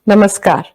Namaskar.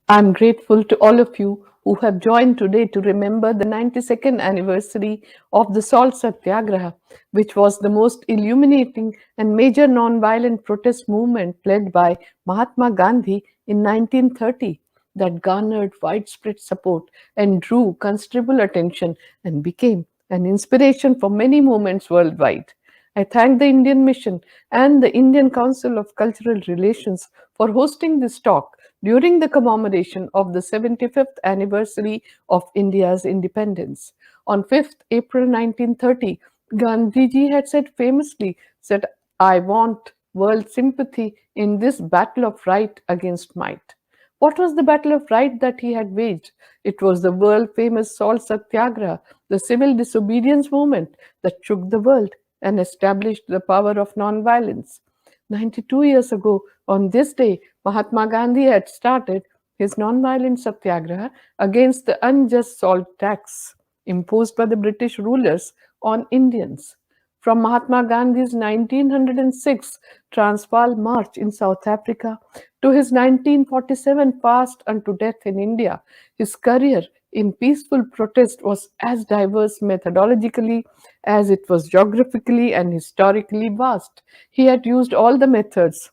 I'm grateful to all of you who have joined today to remember the 92nd anniversary of the Salt Satyagraha, which was the most illuminating and major non-violent protest movement led by Mahatma Gandhi in 1930 that garnered widespread support and drew considerable attention and became an inspiration for many movements worldwide. I thank the Indian Mission and the Indian Council of Cultural Relations for hosting this talk during the commemoration of the 75th anniversary of India's independence. On 5th April 1930, Gandhi Ji had said famously that I want world sympathy in this battle of right against might. What was the battle of right that he had waged? It was the world famous Salt Satyagraha, the civil disobedience movement that shook the world and established the power of non-violence. 92 years ago, on this day, Mahatma Gandhi had started his non-violent satyagraha against the unjust salt tax imposed by the British rulers on Indians. From Mahatma Gandhi's 1906 Transvaal March in South Africa to his 1947 fast unto death in India, his career in peaceful protest was as diverse methodologically as it was geographically and historically vast. He had used all the methods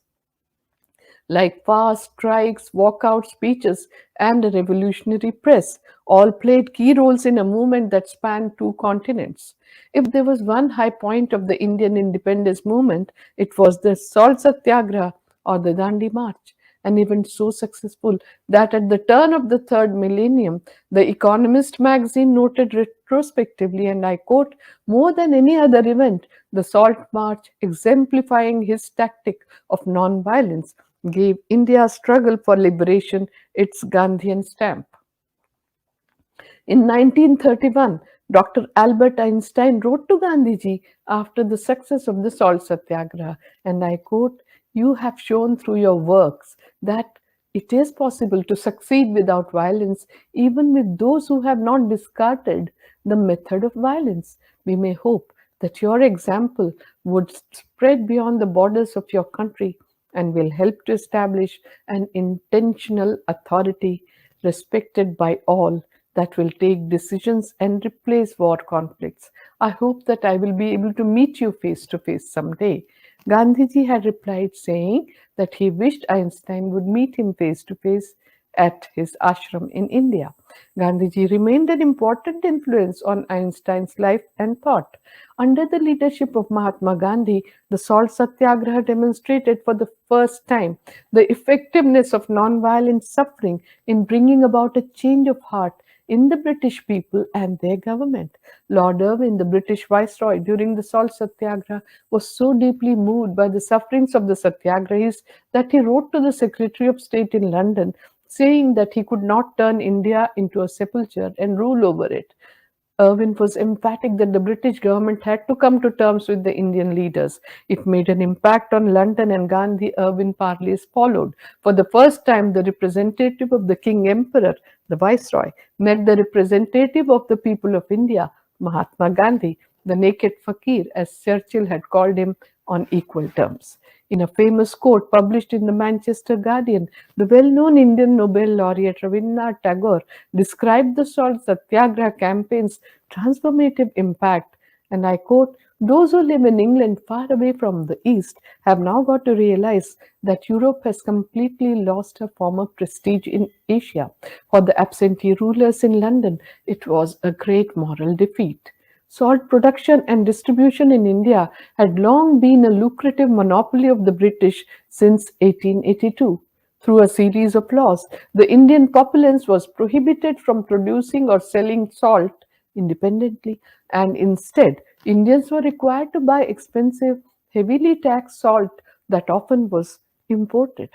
like fast strikes, walkout speeches, and a revolutionary press, all played key roles in a movement that spanned two continents. If there was one high point of the Indian independence movement, it was the Salt Satyagraha or the Dandi March, an event so successful that at the turn of the third millennium, the Economist magazine noted retrospectively, and I quote, more than any other event, the Salt March, exemplifying his tactic of non-violence, gave India's struggle for liberation its Gandhian stamp. In 1931, Dr. Albert Einstein wrote to Gandhiji after the success of the Salt Satyagraha, and I quote, you have shown through your works that it is possible to succeed without violence, even with those who have not discarded the method of violence. We may hope that your example would spread beyond the borders of your country and will help to establish an intentional authority respected by all that will take decisions and replace war conflicts. I hope that I will be able to meet you face to face someday. Gandhiji had replied saying that he wished Einstein would meet him face to face at his ashram in India. Gandhiji remained an important influence on Einstein's life and thought. Under the leadership of Mahatma Gandhi, the Salt Satyagraha demonstrated for the first time the effectiveness of non-violent suffering in bringing about a change of heart in the British people and their government. Lord Irwin, the British Viceroy during the Salt Satyagraha, was so deeply moved by the sufferings of the Satyagrahis that he wrote to the Secretary of State in London saying that he could not turn India into a sepulchre and rule over it. Irwin was emphatic that the British government had to come to terms with the Indian leaders. It made an impact on London, and Gandhi-Irwin parleys followed. For the first time, the representative of the King Emperor, the Viceroy, met the representative of the people of India, Mahatma Gandhi, the naked fakir, as Churchill had called him, on equal terms. In a famous quote published in the Manchester Guardian, the well-known Indian Nobel laureate Rabindranath Tagore described the Salt Satyagraha campaign's transformative impact, and I quote, those who live in England far away from the East have now got to realize that Europe has completely lost her former prestige in Asia. For the absentee rulers in London, it was a great moral defeat. Salt production and distribution in India had long been a lucrative monopoly of the British since 1882. Through a series of laws, the Indian populace was prohibited from producing or selling salt independently, and instead, Indians were required to buy expensive, heavily taxed salt that often was imported.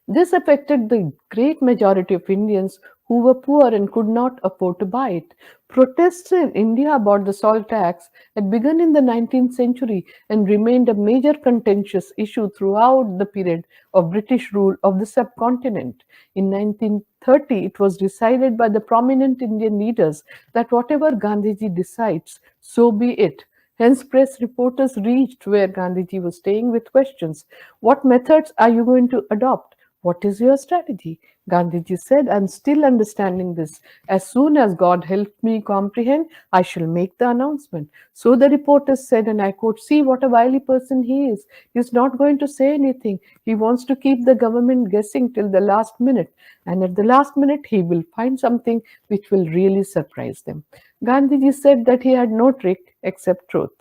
This affected the great majority of Indians who were poor and could not afford to buy it. Protests in India about the salt tax had begun in the 19th century and remained a major contentious issue throughout the period of British rule of the subcontinent. In 1930, it was decided by the prominent Indian leaders that whatever Gandhiji decides, so be it. Hence, press reporters reached where Gandhiji was staying with questions. What methods are you going to adopt? What is your strategy? Gandhiji said, I am still understanding this. As soon as God helps me comprehend, I shall make the announcement. So the reporters said, and I quote, see what a wily person he is. He is not going to say anything. He wants to keep the government guessing till the last minute. And at the last minute, he will find something which will really surprise them. Gandhiji said that he had no trick except truth.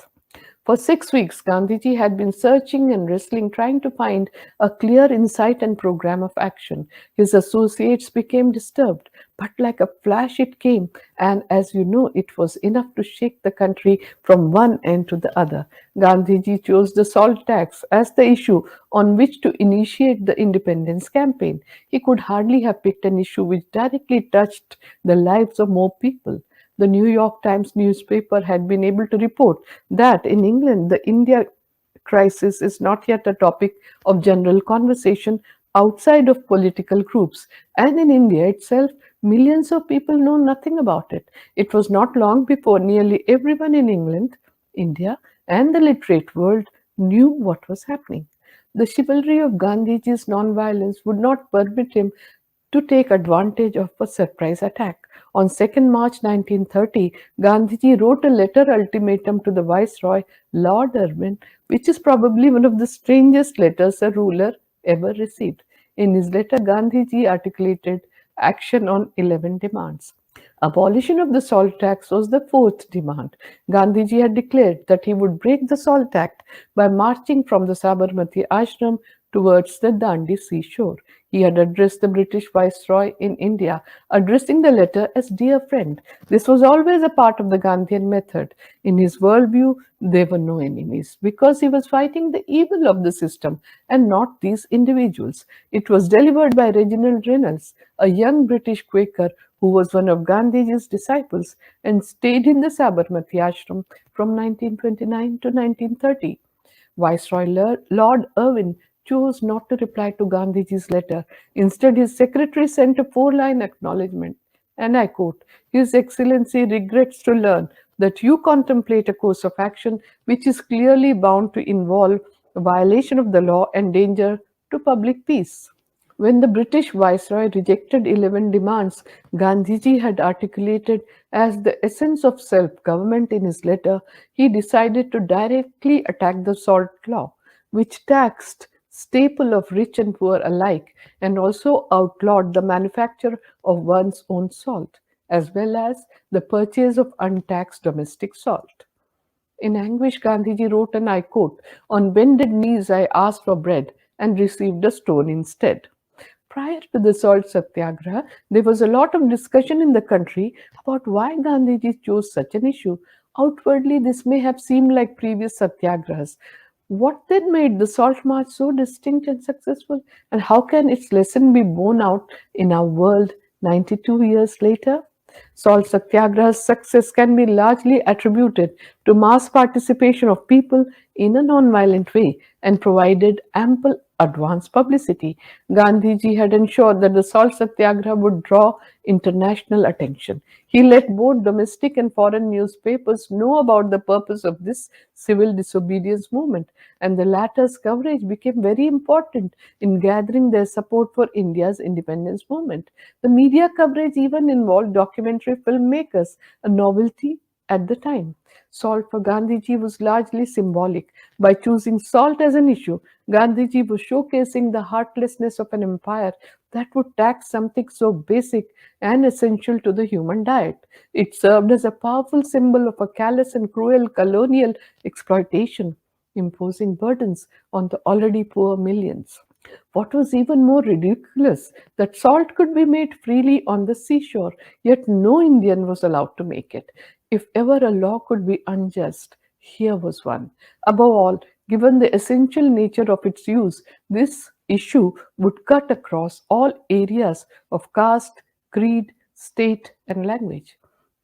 For 6 weeks, Gandhiji had been searching and wrestling, trying to find a clear insight and program of action. His associates became disturbed, but like a flash it came, and as you know, it was enough to shake the country from one end to the other. Gandhiji chose the salt tax as the issue on which to initiate the independence campaign. He could hardly have picked an issue which directly touched the lives of more people. The New York Times newspaper had been able to report that in England, the India crisis is not yet a topic of general conversation outside of political groups. And in India itself, millions of people know nothing about it. It was not long before nearly everyone in England, India, and the literate world knew what was happening. The chivalry of Gandhiji's nonviolence would not permit him to take advantage of a surprise attack. On 2nd March 1930, Gandhiji wrote a letter ultimatum to the Viceroy, Lord Irwin, which is probably one of the strangest letters a ruler ever received. In his letter, Gandhiji articulated action on 11 demands. Abolition of the salt tax was the fourth demand. Gandhiji had declared that he would break the salt act by marching from the Sabarmati ashram towards the Dandi seashore. He had addressed the British Viceroy in India, addressing the letter as Dear Friend. This was always a part of the Gandhian method. In his worldview, there were no enemies because he was fighting the evil of the system and not these individuals. It was delivered by Reginald Reynolds, a young British Quaker who was one of Gandhiji's disciples and stayed in the Sabarmati ashram from 1929 to 1930. Viceroy Lord Irwin chose not to reply to Gandhiji's letter. Instead, his secretary sent a four-line acknowledgement, and I quote, His Excellency regrets to learn that you contemplate a course of action which is clearly bound to involve a violation of the law and danger to public peace. When the British Viceroy rejected 11 demands Gandhiji had articulated as the essence of self-government in his letter, he decided to directly attack the salt law, which taxed staple of rich and poor alike and also outlawed the manufacture of one's own salt, as well as the purchase of untaxed domestic salt. In anguish, Gandhiji wrote, and I quote, On bended knees I asked for bread and received a stone instead. Prior to the salt satyagraha, there was a lot of discussion in the country about why Gandhiji chose such an issue. Outwardly, this may have seemed like previous satyagrahas. What then made the salt march so distinct and successful? And how can its lesson be borne out in our world 92 years later? Salt Satyagraha's success can be largely attributed to mass participation of people in a non-violent way and provided ample advance publicity. Gandhiji had ensured that the Salt Satyagraha would draw international attention. He let both domestic and foreign newspapers know about the purpose of this civil disobedience movement, and the latter's coverage became very important in gathering their support for India's independence movement. The media coverage even involved documentary filmmakers, a novelty at the time. Salt for Gandhiji was largely symbolic. By choosing salt as an issue, Gandhiji was showcasing the heartlessness of an empire that would tax something so basic and essential to the human diet. It served as a powerful symbol of a callous and cruel colonial exploitation, imposing burdens on the already poor millions. What was even more ridiculous, that salt could be made freely on the seashore, yet no Indian was allowed to make it. If ever a law could be unjust, here was one. Above all, given the essential nature of its use, this issue would cut across all areas of caste, creed, state, and language.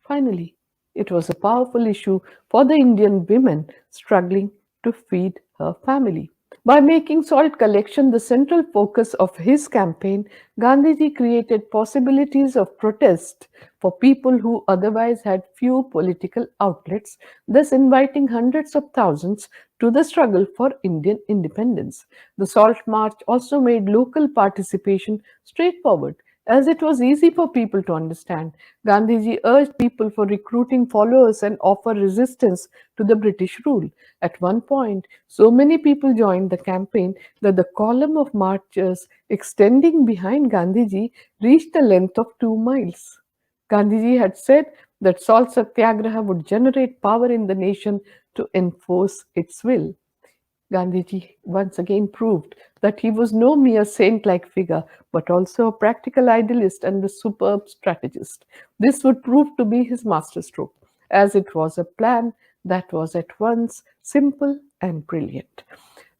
Finally, it was a powerful issue for the Indian women struggling to feed her family. By making salt collection the central focus of his campaign, Gandhiji created possibilities of protest for people who otherwise had few political outlets, thus inviting hundreds of thousands to the struggle for Indian independence. The Salt March also made local participation straightforward, as it was easy for people to understand. Gandhiji urged people for recruiting followers and offer resistance to the British rule. At one point, so many people joined the campaign that the column of marchers extending behind Gandhiji reached a length of 2 miles. Gandhiji had said that salt satyagraha would generate power in the nation to enforce its will. Gandhiji once again proved that he was no mere saint like figure, but also a practical idealist and a superb strategist. This would prove to be his masterstroke, as it was a plan that was at once simple and brilliant.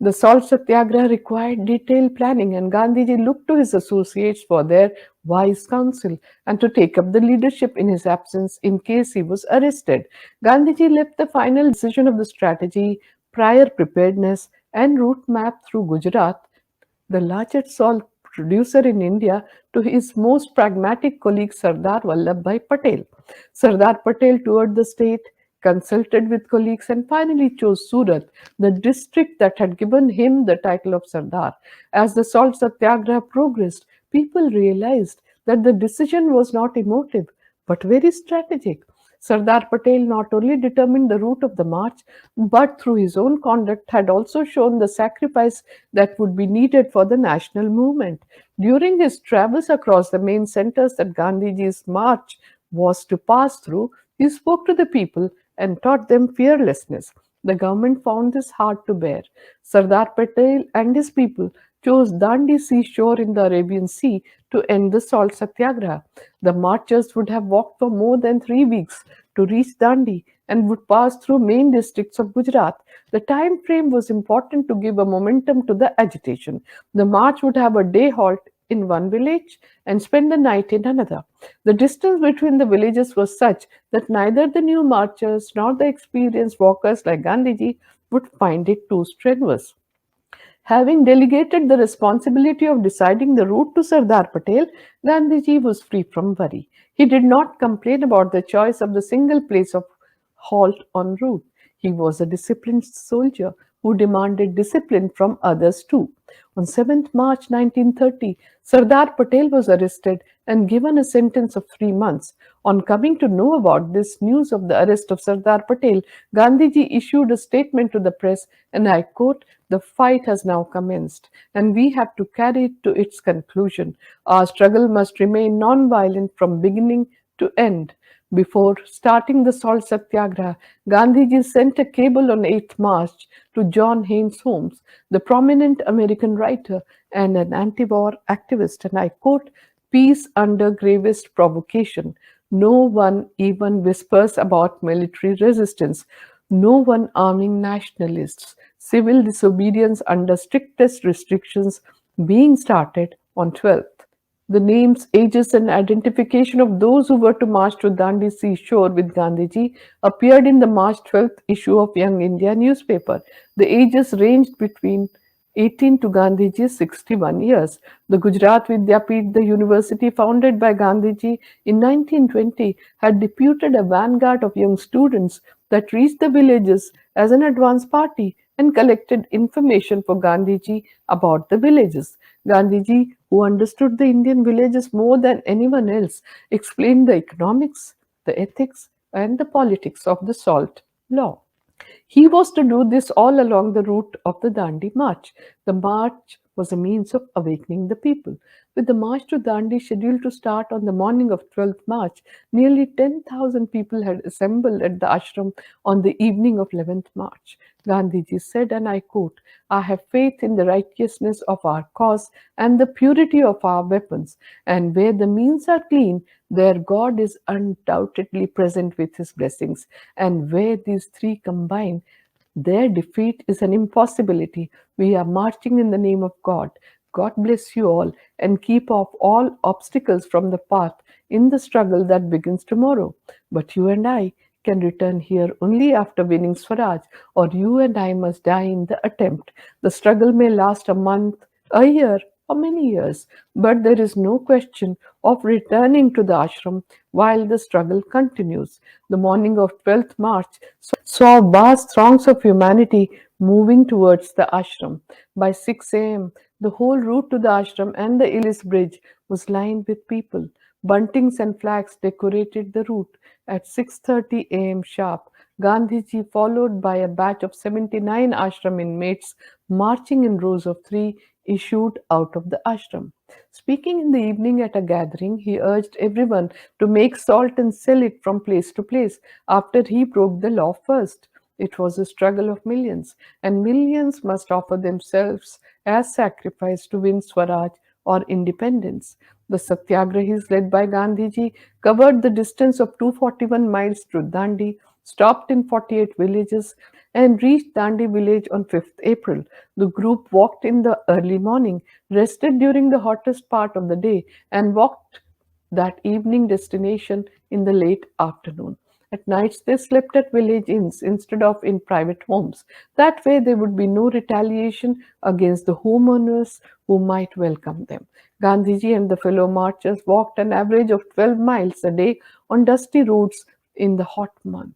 The salt satyagraha required detailed planning, and Gandhiji looked to his associates for their wise counsel and to take up the leadership in his absence in case he was arrested. Gandhiji left the final decision of the strategy, prior preparedness, and route map through Gujarat, the largest salt producer in India, to his most pragmatic colleague Sardar Vallabhbhai Patel. Sardar Patel toured the state, consulted with colleagues, and finally chose Surat, the district that had given him the title of Sardar. As the salt satyagraha progressed, people realized that the decision was not emotive but very strategic. Sardar Patel not only determined the route of the march, but through his own conduct had also shown the sacrifice that would be needed for the national movement. During his travels across the main centers that Gandhiji's march was to pass through, he spoke to the people and taught them fearlessness. The government found this hard to bear. Sardar Patel and his people chose Dandi seashore in the Arabian Sea to end the salt satyagraha. The marchers would have walked for more than 3 weeks to reach Dandi and would pass through main districts of Gujarat. The time frame was important to give a momentum to the agitation. The march would have a day halt in one village and spend the night in another. The distance between the villages was such that neither the new marchers nor the experienced walkers like Gandhiji would find it too strenuous. Having delegated the responsibility of deciding the route to Sardar Patel, Gandhiji was free from worry. He did not complain about the choice of the single place of halt en route. He was a disciplined soldier who demanded discipline from others too. On 7th March 1930, Sardar Patel was arrested and given a sentence of 3 months. On coming to know about this news of the arrest of Sardar Patel, Gandhiji issued a statement to the press, and I quote, "The fight has now commenced, and we have to carry it to its conclusion. Our struggle must remain non-violent from beginning to end." Before starting the salt satyagraha, Gandhiji sent a cable on 8th March to John Haynes Holmes, the prominent American writer and an anti-war activist, and I quote, "Peace under gravest provocation. No one even whispers about military resistance. No one arming nationalists. Civil disobedience under strictest restrictions being started on 12th. The names, ages, and identification of those who were to march to Dandi seashore with Gandhiji appeared in the March 12th issue of Young India newspaper. The ages ranged between 18 to Gandhiji's 61 years. The Gujarat Vidyapeeth, the university founded by Gandhiji in 1920, had deputed a vanguard of young students that reached the villages as an advance party and collected information for Gandhiji about the villages. Gandhiji, who understood the Indian villages more than anyone else, explained the economics, the ethics, and the politics of the salt law. He was to do this all along the route of the Dandi March. The march was a means of awakening the people. With the march to Dandi scheduled to start on the morning of 12th March, nearly 10,000 people had assembled at the ashram on the evening of 11th March. Gandhiji said, and I quote, "I have faith in the righteousness of our cause and the purity of our weapons, and where the means are clean, there God is undoubtedly present with his blessings, and where these three combine, their defeat is an impossibility. We are marching in the name of God. God bless you all and keep off all obstacles from the path in the struggle that begins tomorrow. But you and I can return here only after winning Swaraj, or you and I must die in the attempt. The struggle may last a month, a year, or many years, but there is no question of returning to the ashram while the struggle continues. The morning of 12th March saw vast throngs of humanity moving towards the ashram. By 6 a.m., the whole route to the ashram and the Illis Bridge was lined with people. Buntings and flags decorated the route. At 6:30 a.m. sharp, Gandhiji, followed by a batch of 79 ashram inmates marching in rows of three, issued out of the ashram. Speaking in the evening at a gathering, he urged everyone to make salt and sell it from place to place after he broke the law first. It was a struggle of millions, and millions must offer themselves as sacrifice to win Swaraj or independence. The Satyagrahis, led by Gandhiji, covered the distance of 241 miles through Dandi, stopped in 48 villages, and reached Dandi village on 5th April. The group walked in the early morning, rested during the hottest part of the day, and walked that evening destination in the late afternoon. At nights, they slept at village inns instead of in private homes. That way, there would be no retaliation against the homeowners who might welcome them. Gandhiji and the fellow marchers walked an average of 12 miles a day on dusty roads in the hot month.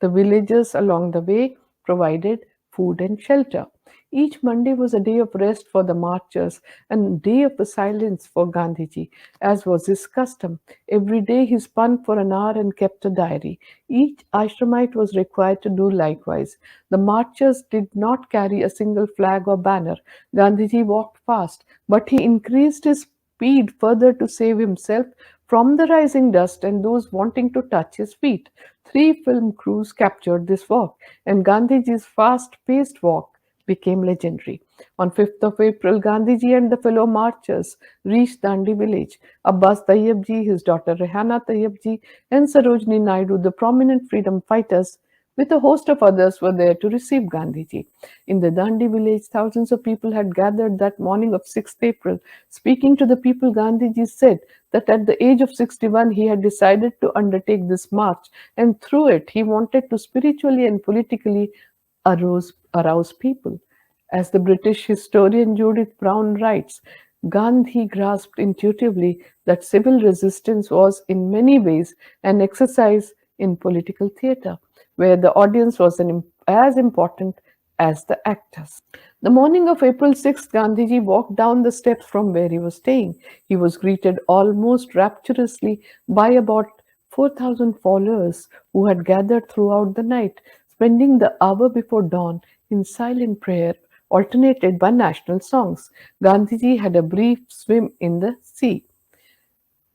The villagers along the way provided food and shelter. Each Monday was a day of rest for the marchers and a day of silence for Gandhiji, as was his custom. Every day he spun for an hour and kept a diary. Each ashramite was required to do likewise. The marchers did not carry a single flag or banner. Gandhiji walked fast, but he increased his speed further to save himself from the rising dust and those wanting to touch his feet. Three film crews captured this walk, and Gandhiji's fast paced walk became legendary. On 5th of April, Gandhiji and the fellow marchers reached Dandi village. Abbas Tayyabji, his daughter Rehana Tayyabji, and Sarojini Naidu, the prominent freedom fighters, with a host of others, were there to receive Gandhiji. In the Dandi village, thousands of people had gathered that morning of 6th April. Speaking to the people, Gandhiji said that at the age of 61 he had decided to undertake this march, and through it he wanted to spiritually and politically arouse people. As the British historian Judith Brown writes, Gandhi grasped intuitively that civil resistance was in many ways an exercise in political theatre, where the audience was as important as the actors. The morning of April 6th, Gandhiji walked down the steps from where he was staying. He was greeted almost rapturously by about 4,000 followers who had gathered throughout the night, spending the hour before dawn in silent prayer, alternated by national songs. Gandhiji had a brief swim in the sea.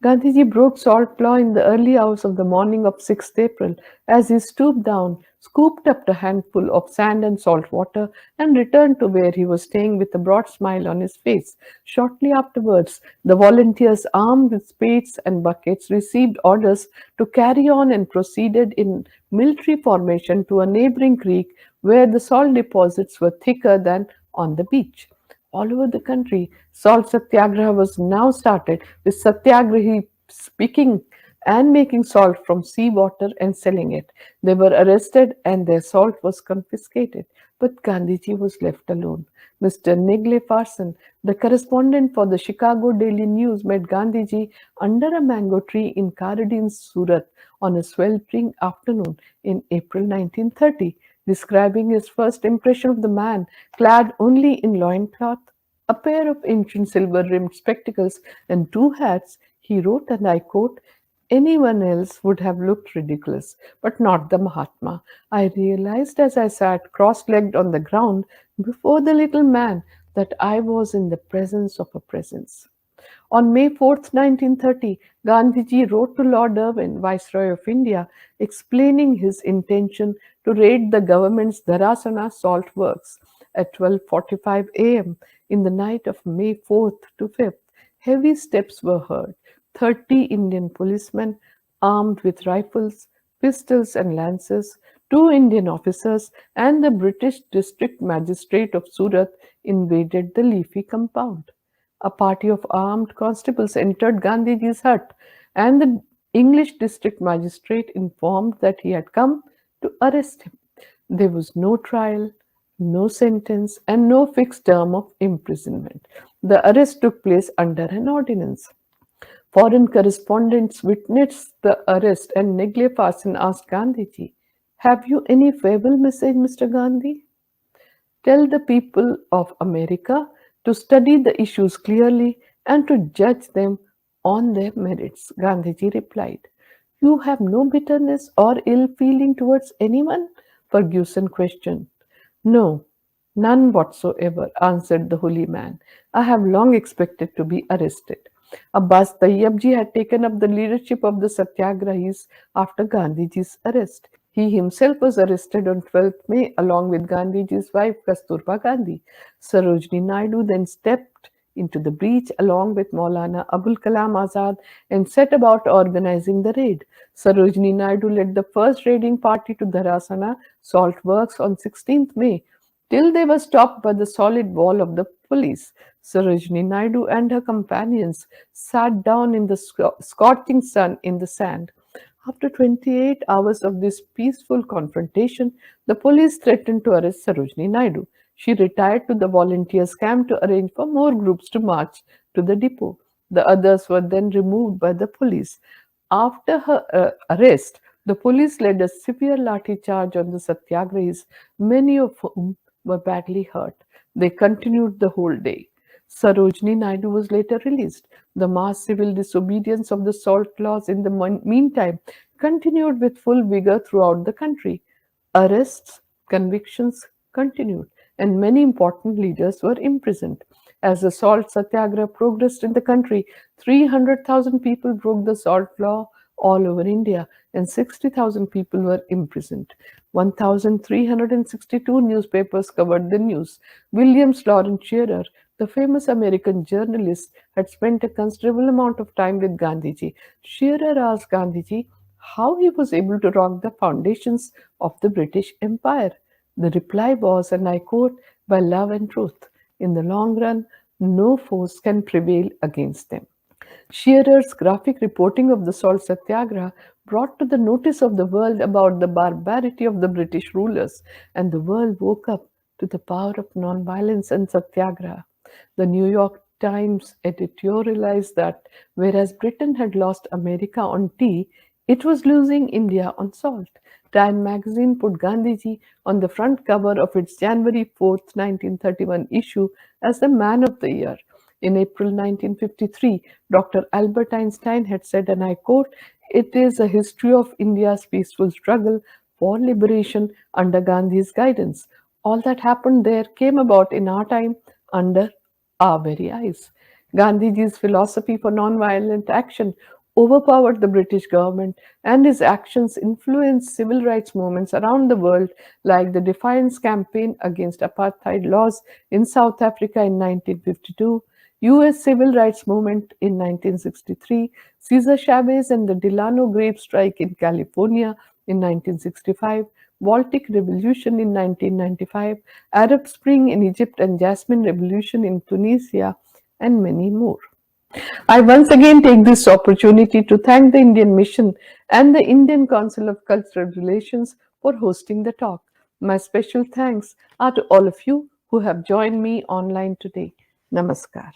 Gandhiji broke salt law in the early hours of the morning of 6th April as he stooped down, scooped up a handful of sand and salt water, and returned to where he was staying with a broad smile on his face. Shortly afterwards, the volunteers, armed with spades and buckets, received orders to carry on and proceeded in military formation to a neighboring creek where the salt deposits were thicker than on the beach. All over the country, salt satyagraha was now started, with satyagrahi speaking and making salt from seawater and selling it. They were arrested and their salt was confiscated. But Gandhiji was left alone. Mr. Nigle Farson, the correspondent for the Chicago Daily News, met Gandhiji under a mango tree in Karadin, Surat, on a sweltering afternoon in April 1930. Describing his first impression of the man, clad only in loincloth, a pair of ancient silver-rimmed spectacles, and two hats, he wrote, and I quote, "Anyone else would have looked ridiculous, but not the Mahatma. I realized as I sat cross-legged on the ground before the little man that I was in the presence of a presence." On May 4th, 1930, Gandhiji wrote to Lord Irwin, Viceroy of India, explaining his intention to raid the government's Dharasana salt works. At 12:45 a.m. in the night of May 4th to 5th, heavy steps were heard. 30 Indian policemen, armed with rifles, pistols, and lances, two Indian officers, and the British district magistrate of Surat invaded the leafy compound. A party of armed constables entered Gandhiji's hut, and the English district magistrate informed that he had come to arrest him. There was no trial, no sentence, and no fixed term of imprisonment. The arrest took place under an ordinance. Foreign correspondents witnessed the arrest, and Negle Fasin asked Gandhiji, "Have you any farewell message, Mr. Gandhi? Tell the people of America to study the issues clearly and to judge them on their merits." Gandhiji replied, "You have no bitterness or ill feeling towards anyone?" Ferguson questioned. "No, none whatsoever," answered the holy man. "I have long expected to be arrested." Abbas Tayyabji had taken up the leadership of the Satyagrahis after Gandhiji's arrest. He himself was arrested on 12th May along with Gandhiji's wife Kasturba Gandhi. Sarojini Naidu then stepped into the breach along with Maulana Abul Kalam Azad and set about organizing the raid. Sarojini Naidu led the first raiding party to Dharasana salt works on 16th May till they were stopped by the solid wall of the police. Sarojini Naidu and her companions sat down in the scorching sun in the sand. After 28 hours of this peaceful confrontation, the police threatened to arrest Sarojini Naidu. She retired to the volunteers' camp to arrange for more groups to march to the depot. The others were then removed by the police. After her arrest, the police led a severe lathi charge on the Satyagrahis, many of whom were badly hurt. They continued the whole day. Sarojini Naidu was later released. The mass civil disobedience of the salt laws in the meantime continued with full vigor throughout the country. Arrests, convictions continued, and many important leaders were imprisoned. As the salt satyagraha progressed in the country, 300,000 people broke the salt law all over India, and 60,000 people were imprisoned. 1,362 newspapers covered the news. William Lawrence Shearer, the famous American journalist, had spent a considerable amount of time with Gandhiji. Shearer asked Gandhiji how he was able to rock the foundations of the British Empire. The reply was, and I quote, "by love and truth. In the long run, no force can prevail against them." Shearer's graphic reporting of the salt satyagraha brought to the notice of the world about the barbarity of the British rulers, and the world woke up to the power of nonviolence and satyagraha. The New York Times editorialized that whereas Britain had lost America on tea, it was losing India on salt. Time magazine put Gandhiji on the front cover of its January 4th, 1931 issue as the Man of the Year. In April 1953, Dr. Albert Einstein had said, and I quote, "It is a history of India's peaceful struggle for liberation under Gandhi's guidance. All that happened there came about in our time under our very eyes." Gandhiji's philosophy for nonviolent action overpowered the British government, and his actions influenced civil rights movements around the world, like the Defiance Campaign against apartheid laws in South Africa in 1952, US Civil Rights Movement in 1963, Cesar Chavez and the Delano grape strike in California in 1965, Baltic Revolution in 1995, Arab Spring in Egypt and Jasmine Revolution in Tunisia, and many more. I once again take this opportunity to thank the Indian Mission and the Indian Council of Cultural Relations for hosting the talk. My special thanks are to all of you who have joined me online today. Namaskar.